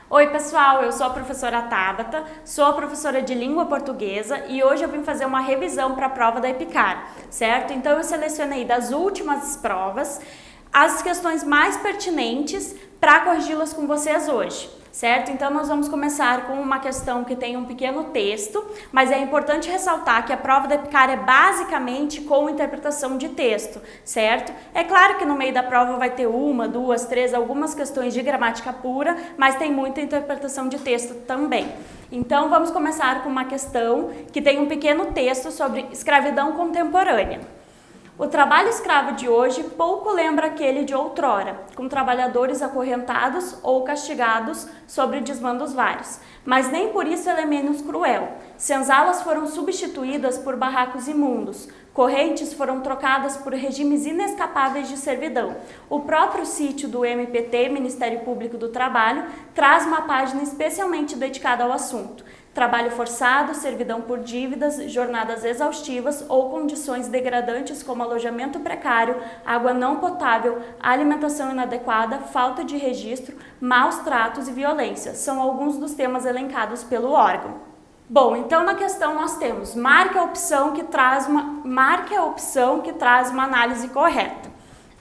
Oi pessoal, eu sou a professora Tabata, sou a professora de língua portuguesa e hoje eu vim fazer uma revisão para a prova da EPICAR, certo? Então eu selecionei das últimas provas as questões mais pertinentes para corrigi-las com vocês hoje, certo? Então nós vamos começar com uma questão que tem um pequeno texto, mas é importante ressaltar que a prova da EPICAR é basicamente com interpretação de texto, certo? É claro que no meio da prova vai ter uma, duas, três, algumas questões de gramática pura, mas tem muita interpretação de texto também. Então vamos começar com uma questão que tem um pequeno texto sobre escravidão contemporânea. O trabalho escravo de hoje pouco lembra aquele de outrora, com trabalhadores acorrentados ou castigados sobre desmandos vários. Mas nem por isso ele é menos cruel. Senzalas foram substituídas por barracos imundos, correntes foram trocadas por regimes inescapáveis de servidão. O próprio sítio do MPT, Ministério Público do Trabalho, traz uma página especialmente dedicada ao assunto. Trabalho forçado, servidão por dívidas, jornadas exaustivas ou condições degradantes como alojamento precário, água não potável, alimentação inadequada, falta de registro, maus tratos e violência. São alguns dos temas elencados pelo órgão. Bom, então na questão nós temos marque a opção que traz uma análise correta.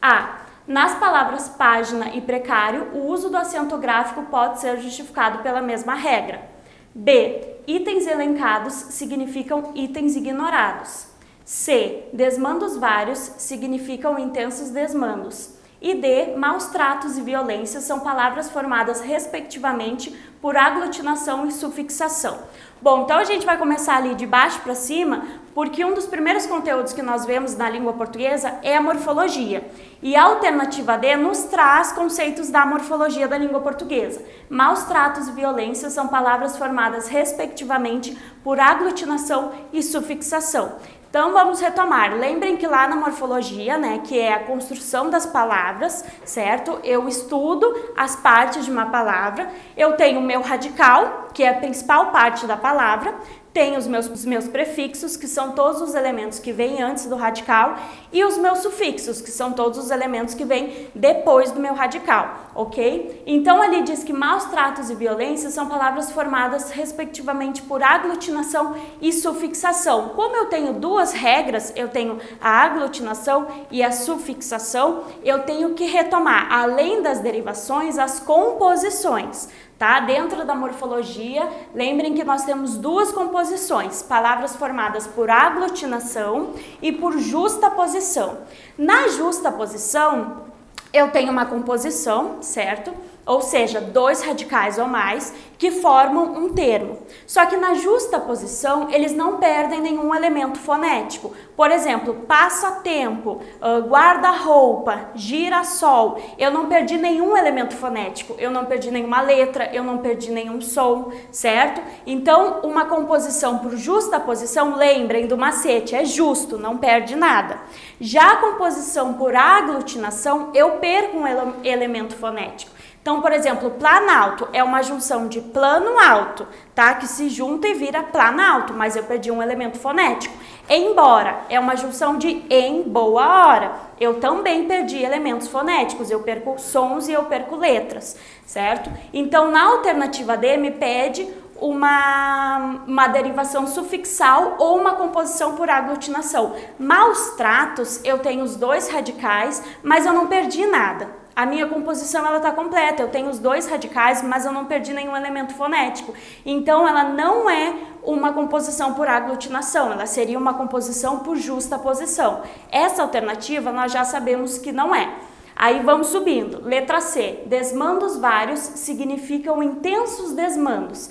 A. Nas palavras página e precário, o uso do acento gráfico pode ser justificado pela mesma regra. B. Itens elencados significam itens ignorados. C. Desmandos vários significam intensos desmandos. E D. Maus tratos e violências são palavras formadas respectivamente por aglutinação e sufixação. Bom, então a gente vai começar ali de baixo para cima, porque um dos primeiros conteúdos que nós vemos na língua portuguesa é a morfologia. E a alternativa D nos traz conceitos da morfologia da língua portuguesa. Maus tratos e violências são palavras formadas respectivamente por aglutinação e sufixação. Então vamos retomar. Lembrem que lá na morfologia, né, que é a construção das palavras, certo? Eu estudo as partes de uma palavra, eu tenho o meu radical, que é a principal parte da palavra, tenho os meus prefixos, que são todos os elementos que vêm antes do radical, e os meus sufixos, que são todos os elementos que vêm depois do meu radical, ok? Então ali diz que maus tratos e violências são palavras formadas respectivamente por aglutinação e sufixação. Como eu tenho duas regras, eu tenho a aglutinação e a sufixação, eu tenho que retomar, além das derivações, as composições. Tá? Dentro da morfologia, lembrem que nós temos duas composições, palavras formadas por aglutinação e por justaposição. Na justaposição, eu tenho uma composição, certo? Ou seja, dois radicais ou mais que formam um termo. Só que na justaposição, eles não perdem nenhum elemento fonético. Por exemplo, passatempo, guarda-roupa, girassol. Eu não perdi nenhum elemento fonético, eu não perdi nenhuma letra, eu não perdi nenhum som, certo? Então, uma composição por justaposição, lembrem do macete, é justo, não perde nada. Já a composição por aglutinação, eu perco um elemento fonético. Então, por exemplo, planalto é uma junção de plano alto, tá? Que se junta e vira planalto, mas eu perdi um elemento fonético. Embora é uma junção de em boa hora. Eu também perdi elementos fonéticos, eu perco sons e eu perco letras, certo? Então, na alternativa D, me pede uma derivação sufixal ou uma composição por aglutinação. Maus tratos, eu tenho os dois radicais, mas eu não perdi nada. A minha composição ela está completa, eu tenho os dois radicais, mas eu não perdi nenhum elemento fonético. Então, ela não é uma composição por aglutinação, ela seria uma composição por justaposição. Essa alternativa nós já sabemos que não é. Aí vamos subindo. Letra C. Desmandos vários significam intensos desmandos.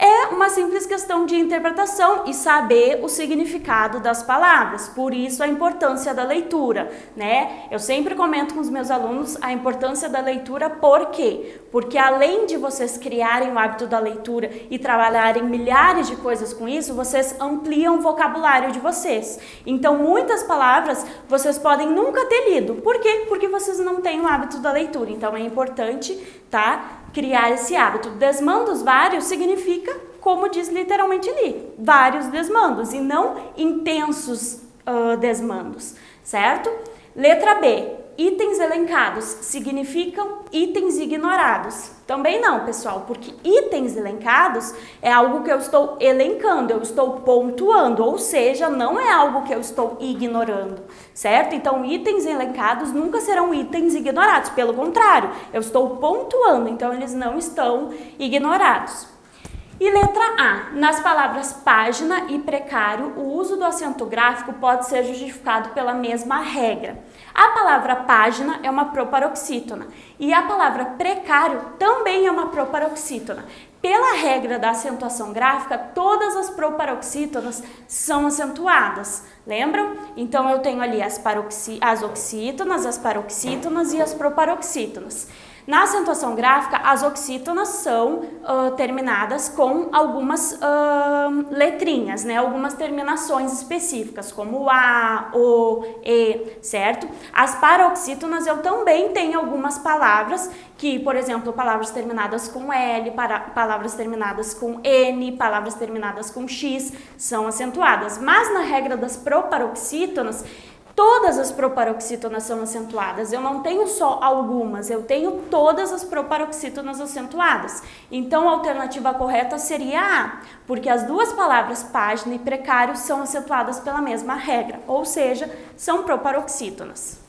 É uma simples questão de interpretação e saber o significado das palavras, por isso a importância da leitura, né? Eu sempre comento com os meus alunos a importância da leitura, por quê? Porque além de vocês criarem o hábito da leitura e trabalharem milhares de coisas com isso, vocês ampliam o vocabulário de vocês. Então, muitas palavras vocês podem nunca ter lido. Por quê? Porque vocês não têm o hábito da leitura. Então, é importante, tá, criar esse hábito. Desmandos vários significa, como diz literalmente ali, vários desmandos e não intensos desmandos, certo? Letra B. itens elencados significam itens ignorados? Também não, pessoal, porque itens elencados é algo que eu estou elencando, eu estou pontuando, ou seja, não é algo que eu estou ignorando, certo? Então, itens elencados nunca serão itens ignorados, pelo contrário, eu estou pontuando, então eles não estão ignorados. E letra A, nas palavras página e precário, o uso do acento gráfico pode ser justificado pela mesma regra. A palavra página é uma proparoxítona e a palavra precário também é uma proparoxítona. Pela regra da acentuação gráfica, todas as proparoxítonas são acentuadas, lembram? Então eu tenho ali as oxítonas, as paroxítonas e as proparoxítonas. Na acentuação gráfica, as oxítonas são terminadas com algumas letrinhas, né? Algumas terminações específicas, como A, O, E, certo? As paroxítonas eu também tenho algumas palavras que, por exemplo, palavras terminadas com L, palavras terminadas com N, palavras terminadas com X são acentuadas. Mas na regra das proparoxítonas, todas as proparoxítonas são acentuadas, eu não tenho só algumas, eu tenho todas as proparoxítonas acentuadas. Então, a alternativa correta seria A, porque as duas palavras página e precário são acentuadas pela mesma regra, ou seja, são proparoxítonas.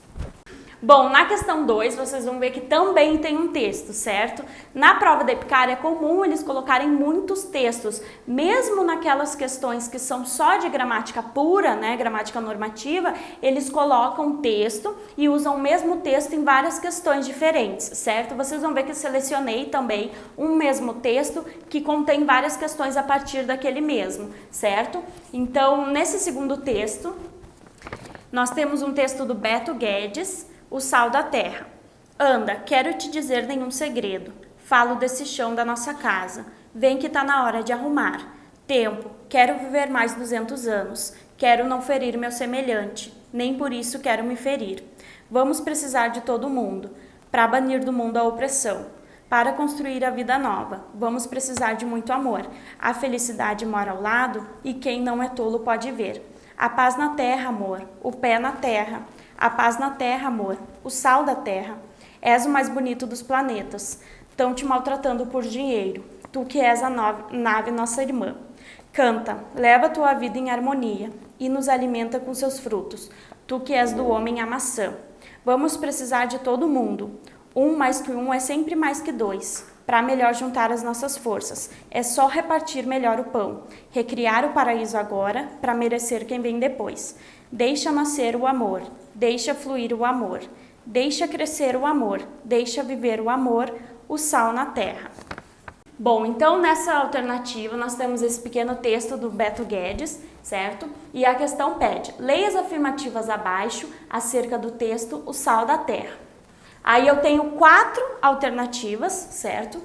Bom, na questão 2, vocês vão ver que também tem um texto, certo? Na prova da EPICAR é comum eles colocarem muitos textos, mesmo naquelas questões que são só de gramática pura, né, gramática normativa, eles colocam texto e usam o mesmo texto em várias questões diferentes, certo? Vocês vão ver que eu selecionei também um mesmo texto que contém várias questões a partir daquele mesmo, certo? Então, nesse segundo texto, nós temos um texto do Beto Guedes, O Sal da Terra. Anda, quero te dizer nenhum segredo. Falo desse chão da nossa casa. Vem que tá na hora de arrumar. Tempo, quero viver mais 200 anos. Quero não ferir meu semelhante. Nem por isso quero me ferir. Vamos precisar de todo mundo. Para banir do mundo a opressão. Para construir a vida nova. Vamos precisar de muito amor. A felicidade mora ao lado e quem não é tolo pode ver. A paz na terra, amor. O pé na terra. A paz na terra, amor, o sal da terra. És o mais bonito dos planetas. Tão te maltratando por dinheiro. Tu que és a nave nossa irmã. Canta, leva tua vida em harmonia e nos alimenta com seus frutos. Tu que és do homem a maçã. Vamos precisar de todo mundo. Um mais que um é sempre mais que dois. Para melhor juntar as nossas forças. É só repartir melhor o pão. Recriar o paraíso agora para merecer quem vem depois. Deixa nascer o amor. Deixa fluir o amor. Deixa crescer o amor. Deixa viver o amor, o sal na terra. Bom, então nessa alternativa nós temos esse pequeno texto do Beto Guedes, certo? E a questão pede, leia as afirmativas abaixo acerca do texto O Sal da Terra. Aí eu tenho 4 alternativas, certo?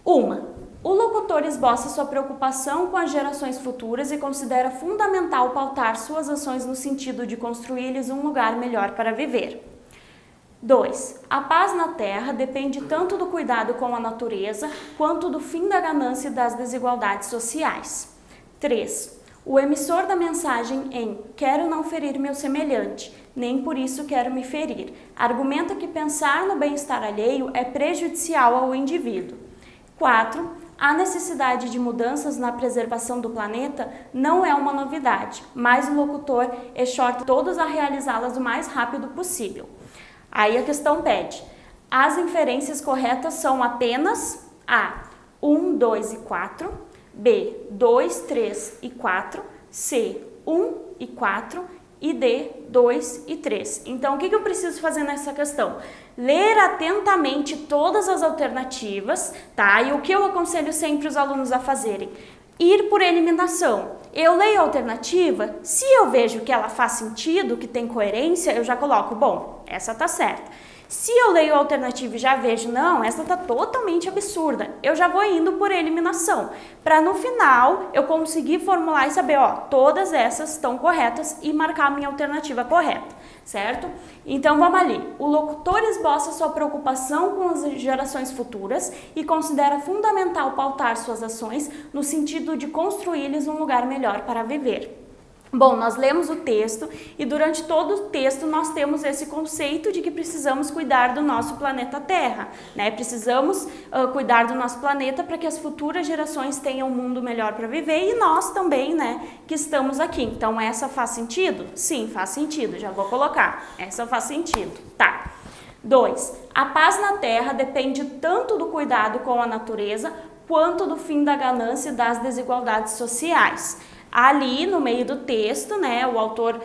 Uma, o locutor esboça sua preocupação com as gerações futuras e considera fundamental pautar suas ações no sentido de construir-lhes um lugar melhor para viver. 2. A paz na Terra depende tanto do cuidado com a natureza quanto do fim da ganância e das desigualdades sociais. 3. O emissor da mensagem em quero não ferir meu semelhante, nem por isso quero me ferir, argumenta que pensar no bem-estar alheio é prejudicial ao indivíduo. 4. A necessidade de mudanças na preservação do planeta não é uma novidade, mas o locutor exorta todos a realizá-las o mais rápido possível. Aí a questão pede, as inferências corretas são apenas A, 1, 2 e 4, B, 2, 3 e 4, C, 1 e 4 e D, 2 e 3. Então, o que eu preciso fazer nessa questão? Ler atentamente todas as alternativas, tá? E o que eu aconselho sempre os alunos a fazerem? Ir por eliminação. Eu leio a alternativa, se eu vejo que ela faz sentido, que tem coerência, eu já coloco, bom, essa tá certa. Se eu leio a alternativa e já vejo, não, essa tá totalmente absurda, eu já vou indo por eliminação, para no final eu conseguir formular e saber, ó, todas essas estão corretas e marcar a minha alternativa correta, certo? Então vamos ali, o locutor esboça sua preocupação com as gerações futuras e considera fundamental pautar suas ações no sentido de construir-lhes um lugar melhor para viver. Bom, nós lemos o texto e durante todo o texto nós temos esse conceito de que precisamos cuidar do nosso planeta Terra, né? Precisamos cuidar do nosso planeta para que as futuras gerações tenham um mundo melhor para viver e nós também, né, que estamos aqui. Então, essa faz sentido? Sim, faz sentido, já vou colocar. Essa faz sentido, tá. 2. A paz na Terra depende tanto do cuidado com a natureza quanto do fim da ganância e das desigualdades sociais. Ali no meio do texto, né, o autor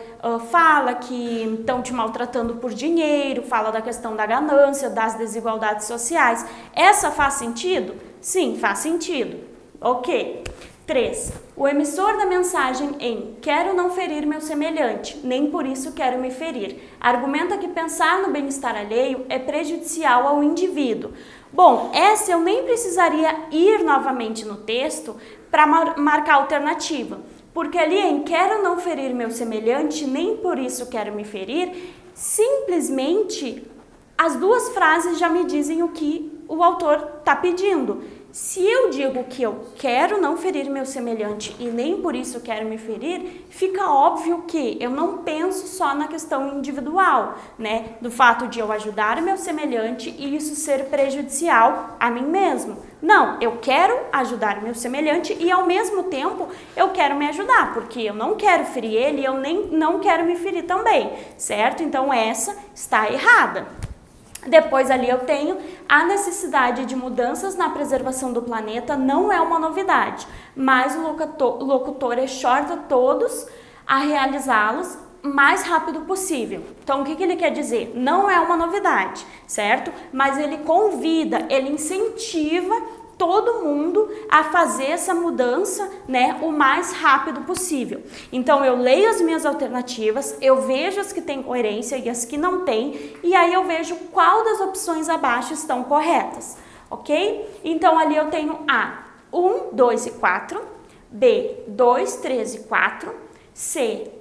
fala que estão te maltratando por dinheiro, fala da questão da ganância, das desigualdades sociais. Essa faz sentido? Sim, faz sentido. Ok. 3. O emissor da mensagem em quero não ferir meu semelhante, nem por isso quero me ferir, argumenta que pensar no bem-estar alheio é prejudicial ao indivíduo. Bom, essa eu nem precisaria ir novamente no texto para marcar alternativa, porque ali em quero não ferir meu semelhante, nem por isso quero me ferir, simplesmente as duas frases já me dizem o que o autor está pedindo. Se eu digo que eu quero não ferir meu semelhante e nem por isso quero me ferir, fica óbvio que eu não penso só na questão individual, né? Do fato de eu ajudar o meu semelhante e isso ser prejudicial a mim mesmo. Não, eu quero ajudar o meu semelhante e ao mesmo tempo eu quero me ajudar, porque eu não quero ferir ele e eu nem não quero me ferir também, certo? Então essa está errada. Depois ali eu tenho a necessidade de mudanças na preservação do planeta, não é uma novidade, mas o locutor exorta todos a realizá-los mais rápido possível. Então o que ele quer dizer? Não é uma novidade, certo? Mas ele convida, ele incentiva todo mundo a fazer essa mudança, né, o mais rápido possível. Então eu leio as minhas alternativas, eu vejo as que têm coerência e as que não têm, e aí eu vejo qual das opções abaixo estão corretas, ok? Então ali eu tenho A, 1, 2 e 4, B, 2, 3 e 4, C,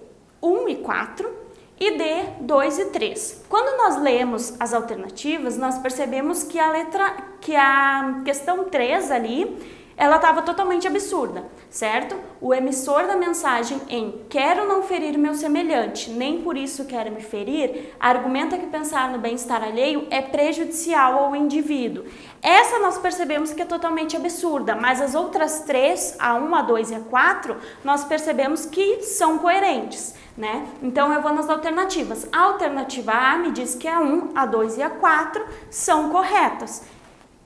1 e 4, e D, 2 e 3. Quando nós lemos as alternativas, nós percebemos que a questão 3 ali, ela estava totalmente absurda, certo? O emissor da mensagem em quero não ferir meu semelhante, nem por isso quero me ferir, argumenta que pensar no bem-estar alheio é prejudicial ao indivíduo. Essa nós percebemos que é totalmente absurda, mas as outras 3, a 1, a 2 e a 4, nós percebemos que são coerentes, né? Então eu vou nas alternativas. A alternativa A me diz que a 1, a 2 e a 4 são corretas.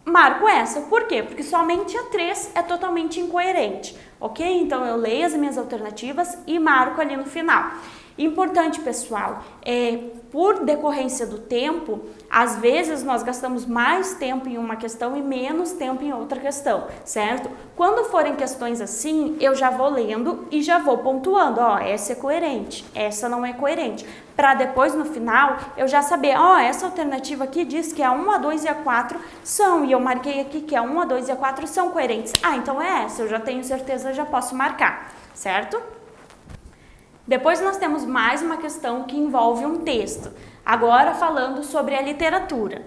Marco essa. Por quê? Porque somente a 3 é totalmente incoerente, ok? Então eu leio as minhas alternativas e marco ali no final. Importante, pessoal, por decorrência do tempo, às vezes nós gastamos mais tempo em uma questão e menos tempo em outra questão, certo? Quando forem questões assim, eu já vou lendo e já vou pontuando, ó, essa é coerente, essa não é coerente, para depois no final eu já saber, ó, essa alternativa aqui diz que a 1, a 2 e a 4 são, e eu marquei aqui que a 1, a 2 e a 4 são coerentes. Ah, então é essa, eu já tenho certeza, já posso marcar, certo? Depois nós temos mais uma questão que envolve um texto, agora falando sobre a literatura.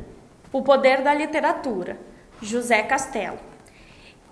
O poder da literatura, José Castelo.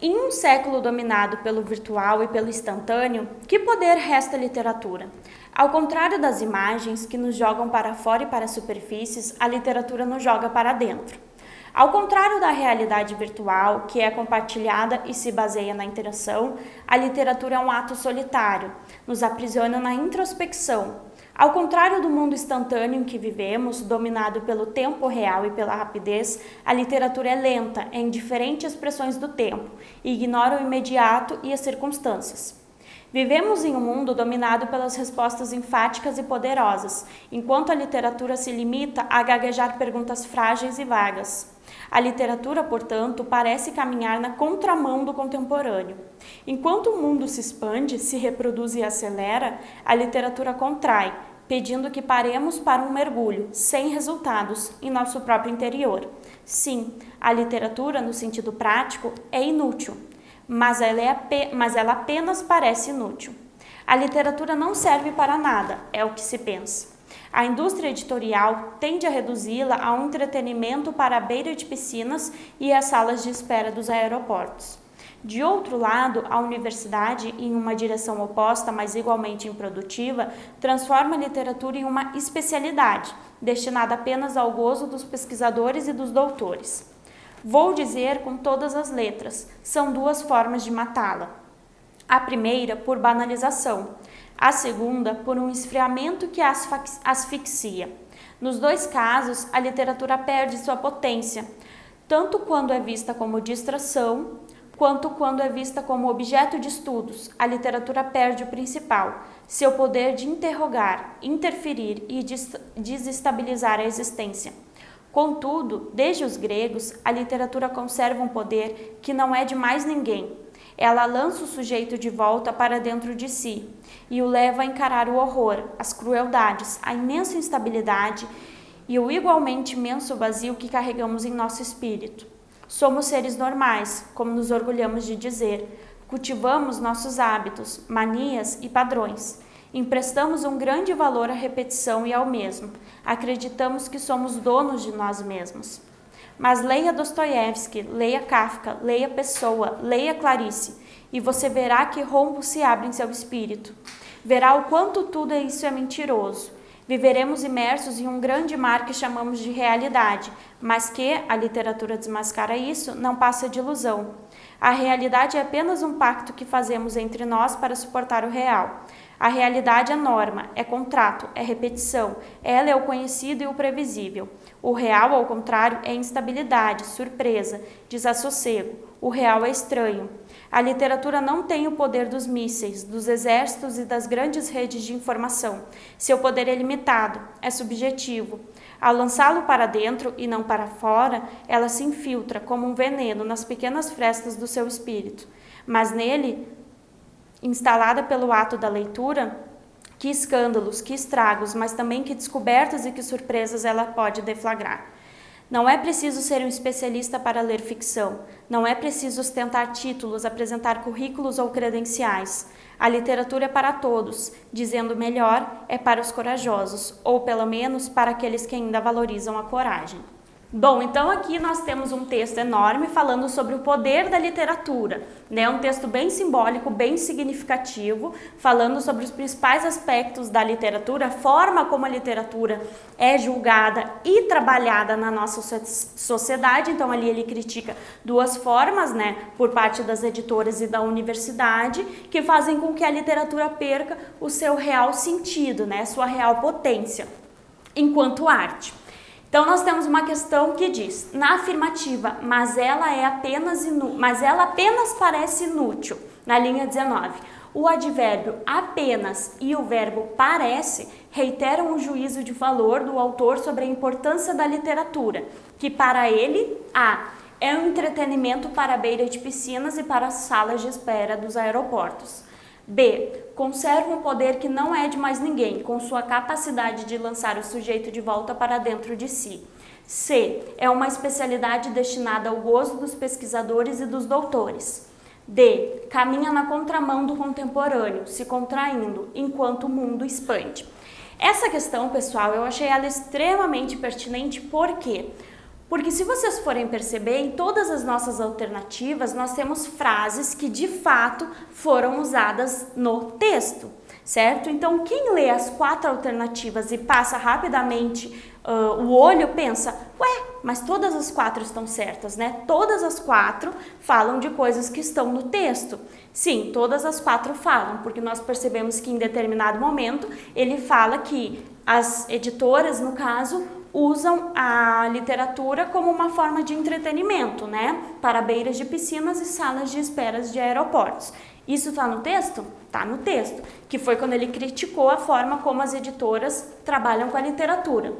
Em um século dominado pelo virtual e pelo instantâneo, que poder resta à literatura? Ao contrário das imagens que nos jogam para fora e para as superfícies, a literatura nos joga para dentro. Ao contrário da realidade virtual, que é compartilhada e se baseia na interação, a literatura é um ato solitário, nos aprisiona na introspecção. Ao contrário do mundo instantâneo em que vivemos, dominado pelo tempo real e pela rapidez, a literatura é lenta, é indiferente às pressões do tempo, e ignora o imediato e as circunstâncias. Vivemos em um mundo dominado pelas respostas enfáticas e poderosas, enquanto a literatura se limita a gaguejar perguntas frágeis e vagas. A literatura, portanto, parece caminhar na contramão do contemporâneo. Enquanto o mundo se expande, se reproduz e acelera, a literatura contrai, pedindo que paremos para um mergulho, sem resultados, em nosso próprio interior. Sim, a literatura, no sentido prático, é inútil, mas ela apenas parece inútil. A literatura não serve para nada, é o que se pensa. A indústria editorial tende a reduzi-la a um entretenimento para a beira de piscinas e as salas de espera dos aeroportos. De outro lado, a universidade, em uma direção oposta, mas igualmente improdutiva, transforma a literatura em uma especialidade, destinada apenas ao gozo dos pesquisadores e dos doutores. Vou dizer com todas as letras, são duas formas de matá-la. A primeira, por banalização. A segunda, por um esfriamento que a asfixia. Nos dois casos, a literatura perde sua potência, tanto quando é vista como distração, quanto quando é vista como objeto de estudos. A literatura perde o principal, seu poder de interrogar, interferir e desestabilizar a existência. Contudo, desde os gregos, a literatura conserva um poder que não é de mais ninguém. Ela lança o sujeito de volta para dentro de si e o leva a encarar o horror, as crueldades, a imensa instabilidade e o igualmente imenso vazio que carregamos em nosso espírito. Somos seres normais, como nos orgulhamos de dizer. Cultivamos nossos hábitos, manias e padrões. Emprestamos um grande valor à repetição e ao mesmo. Acreditamos que somos donos de nós mesmos. Mas leia Dostoiévski, leia Kafka, leia Pessoa, leia Clarice, e você verá que rombos se abrem em seu espírito. Verá o quanto tudo isso é mentiroso. Viveremos imersos em um grande mar que chamamos de realidade, mas que, a literatura desmascara isso, não passa de ilusão. A realidade é apenas um pacto que fazemos entre nós para suportar o real. A realidade é norma, é contrato, é repetição, ela é o conhecido e o previsível. O real, ao contrário, é instabilidade, surpresa, desassossego. O real é estranho. A literatura não tem o poder dos mísseis, dos exércitos e das grandes redes de informação. Seu poder é limitado, é subjetivo. Ao lançá-lo para dentro e não para fora, ela se infiltra como um veneno nas pequenas frestas do seu espírito. Mas nele, instalada pelo ato da leitura, que escândalos, que estragos, mas também que descobertas e que surpresas ela pode deflagrar. Não é preciso ser um especialista para ler ficção. Não é preciso ostentar títulos, apresentar currículos ou credenciais. A literatura é para todos, dizendo melhor, é para os corajosos, ou pelo menos para aqueles que ainda valorizam a coragem. Bom, então aqui nós temos um texto enorme falando sobre o poder da literatura, né? Um texto bem simbólico, bem significativo, falando sobre os principais aspectos da literatura, a forma como a literatura é julgada e trabalhada na nossa sociedade. Então ali ele critica duas formas, né, por parte das editoras e da universidade, que fazem com que a literatura perca o seu real sentido, né, sua real potência enquanto arte. Então, nós temos uma questão que diz, na afirmativa, mas ela apenas parece inútil, na linha 19. O advérbio apenas e o verbo parece reiteram o juízo de valor do autor sobre a importância da literatura, que para ele, é um entretenimento para a beira de piscinas e para as salas de espera dos aeroportos. B. Conserva um poder que não é de mais ninguém, com sua capacidade de lançar o sujeito de volta para dentro de si. C. É uma especialidade destinada ao gozo dos pesquisadores e dos doutores. D. Caminha na contramão do contemporâneo, se contraindo, enquanto o mundo expande. Essa questão, pessoal, eu achei ela extremamente pertinente, por quê? Porque se vocês forem perceber, em todas as nossas alternativas, nós temos frases que de fato foram usadas no texto, certo? Então, quem lê as 4 alternativas e passa rapidamente o olho, pensa, mas todas as 4 estão certas, né? Todas as 4 falam de coisas que estão no texto. Sim, todas as 4 falam, porque nós percebemos que em determinado momento ele fala que as editoras, no caso, usam a literatura como uma forma de entretenimento, né? Para beiras de piscinas e salas de esperas de aeroportos. Isso está no texto? Está no texto, que foi quando ele criticou a forma como as editoras trabalham com a literatura.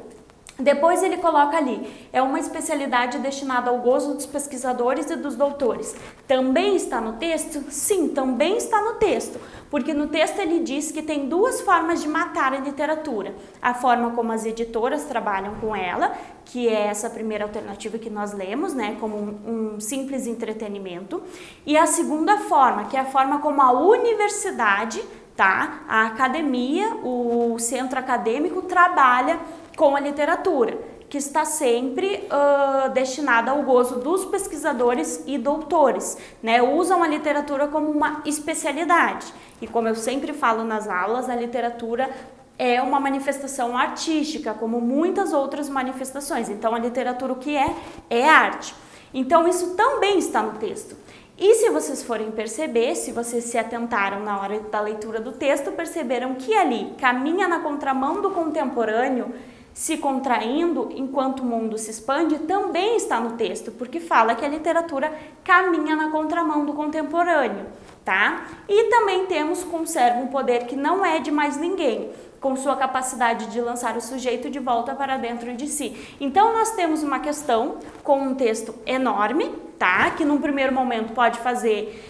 Depois ele coloca ali, é uma especialidade destinada ao gozo dos pesquisadores e dos doutores. Também está no texto? Sim, também está no texto, porque no texto ele diz que tem 2 formas de matar a literatura. A forma como as editoras trabalham com ela, que é essa primeira alternativa que nós lemos, né, como um simples entretenimento. E a segunda forma, que é a forma como a universidade, tá, a academia, o centro acadêmico trabalha com a literatura, que está sempre destinada ao gozo dos pesquisadores e doutores, né? Usam a literatura como uma especialidade. E como eu sempre falo nas aulas, a literatura é uma manifestação artística, como muitas outras manifestações. Então, a literatura, o que é arte. Então, isso também está no texto. E se vocês forem perceber, se vocês se atentaram na hora da leitura do texto, perceberam que ali caminha na contramão do contemporâneo, se contraindo enquanto o mundo se expande, também está no texto, porque fala que a literatura caminha na contramão do contemporâneo, tá? E também temos conserva um poder que não é de mais ninguém, com sua capacidade de lançar o sujeito de volta para dentro de si. Então, nós temos uma questão com um texto enorme, tá? Que num primeiro momento pode fazer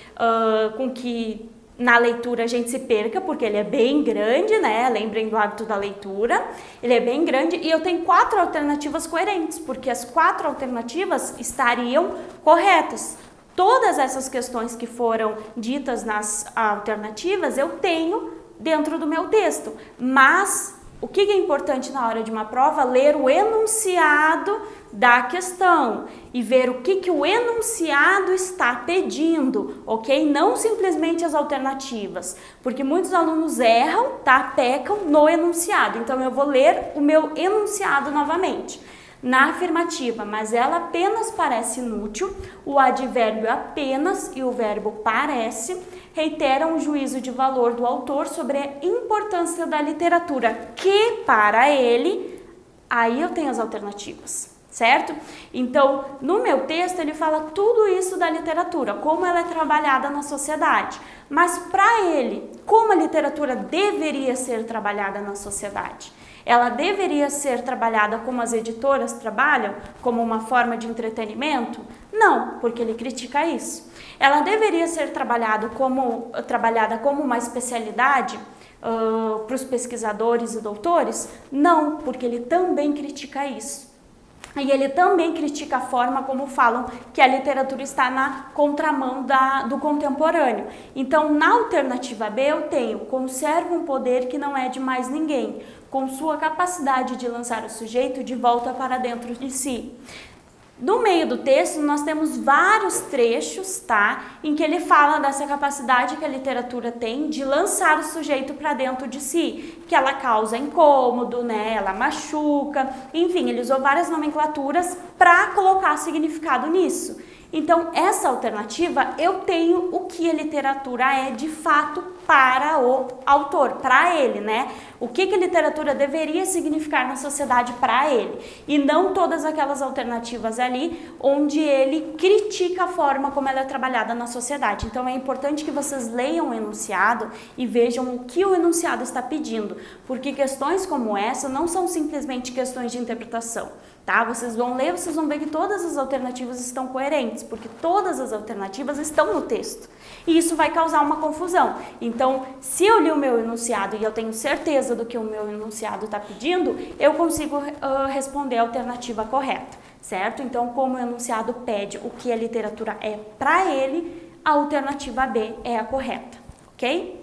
com que na leitura a gente se perca, porque ele é bem grande, né? Lembrem do hábito da leitura. Ele é bem grande e eu tenho 4 alternativas coerentes, porque as 4 alternativas estariam corretas. Todas essas questões que foram ditas nas alternativas eu tenho dentro do meu texto, mas o que é importante na hora de uma prova? Ler o enunciado da questão e ver o que o enunciado está pedindo, ok? Não simplesmente as alternativas, porque muitos alunos erram, tá? Pecam no enunciado, então eu vou ler o meu enunciado novamente. Na afirmativa, mas ela apenas parece inútil, o advérbio apenas e o verbo parece reiteram o juízo de valor do autor sobre a importância da literatura, que para ele, aí eu tenho as alternativas, certo? Então, no meu texto ele fala tudo isso da literatura, como ela é trabalhada na sociedade, mas para ele, como a literatura deveria ser trabalhada na sociedade? Ela deveria ser trabalhada como as editoras trabalham, como uma forma de entretenimento? Não, porque ele critica isso. Ela deveria ser trabalhada como uma especialidade para os pesquisadores e doutores? Não, porque ele também critica isso. E ele também critica a forma como falam que a literatura está na contramão do contemporâneo. Então, na alternativa B, eu tenho conserva um poder que não é de mais ninguém, com sua capacidade de lançar o sujeito de volta para dentro de si. No meio do texto, nós temos vários trechos, tá? Em que ele fala dessa capacidade que a literatura tem de lançar o sujeito para dentro de si, que ela causa incômodo, né? Ela machuca, enfim, ele usou várias nomenclaturas para colocar significado nisso. Então, essa alternativa, eu tenho o que a literatura é de fato para o autor, para ele, né? O que a literatura deveria significar na sociedade para ele. E não todas aquelas alternativas ali, onde ele critica a forma como ela é trabalhada na sociedade. Então, é importante que vocês leiam o enunciado e vejam o que o enunciado está pedindo. Porque questões como essa não são simplesmente questões de interpretação. Tá? Vocês vão ler, vocês vão ver que todas as alternativas estão coerentes, porque todas as alternativas estão no texto. E isso vai causar uma confusão. Então, se eu li o meu enunciado e eu tenho certeza do que o meu enunciado está pedindo, eu consigo responder a alternativa correta, certo? Então, como o enunciado pede o que a literatura é para ele, a alternativa B é a correta, ok?